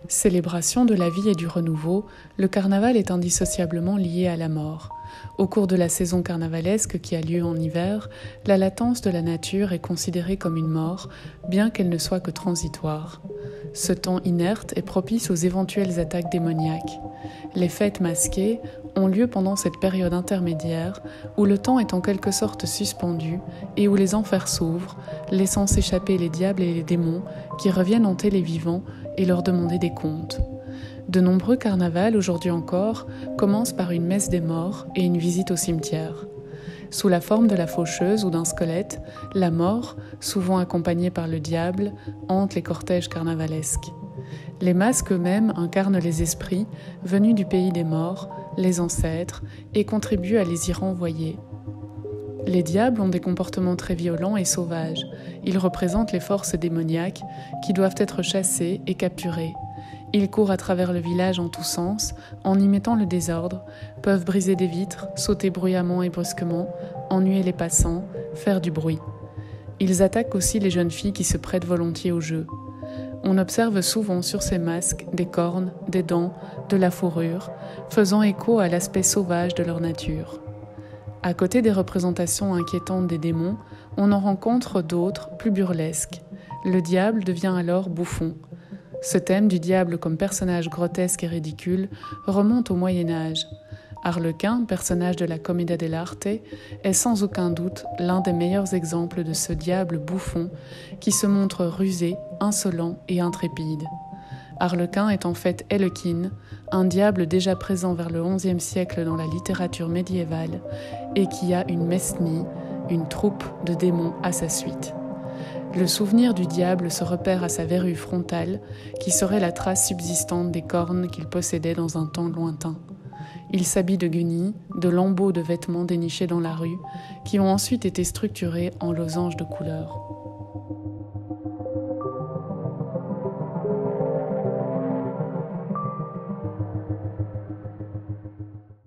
Célébration de la vie et du renouveau, le carnaval est indissociablement lié à la mort. Au cours de la saison carnavalesque qui a lieu en hiver, la latence de la nature est considérée comme une mort, bien qu'elle ne soit que transitoire. Ce temps inerte est propice aux éventuelles attaques démoniaques. Les fêtes masquées ont lieu pendant cette période intermédiaire où le temps est en quelque sorte suspendu et où les enfers s'ouvrent, laissant s'échapper les diables et les démons qui reviennent hanter les vivants et leur demander des comptes. De nombreux carnavals, aujourd'hui encore, commencent par une messe des morts et une visite au cimetière. Sous la forme de la faucheuse ou d'un squelette, la mort, souvent accompagnée par le diable, hante les cortèges carnavalesques. Les masques eux-mêmes incarnent les esprits venus du pays des morts, les ancêtres, et contribuent à les y renvoyer. Les diables ont des comportements très violents et sauvages. Ils représentent les forces démoniaques qui doivent être chassées et capturées. Ils courent à travers le village en tous sens, en y mettant le désordre, peuvent briser des vitres, sauter bruyamment et brusquement, ennuyer les passants, faire du bruit. Ils attaquent aussi les jeunes filles qui se prêtent volontiers au jeu. On observe souvent sur ces masques des cornes, des dents, de la fourrure, faisant écho à l'aspect sauvage de leur nature. À côté des représentations inquiétantes des démons, on en rencontre d'autres, plus burlesques. Le diable devient alors bouffon. Ce thème du diable comme personnage grotesque et ridicule remonte au Moyen-Âge. Arlequin, personnage de la Commedia dell'arte, est sans aucun doute l'un des meilleurs exemples de ce diable bouffon qui se montre rusé, insolent et intrépide. Arlequin est en fait Hellequin, un diable déjà présent vers le XIe siècle dans la littérature médiévale et qui a une mesnie, une troupe de démons à sa suite. Le souvenir du diable se repère à sa verrue frontale, qui serait la trace subsistante des cornes qu'il possédait dans un temps lointain. Il s'habille de guenilles, de lambeaux de vêtements dénichés dans la rue, qui ont ensuite été structurés en losanges de couleurs.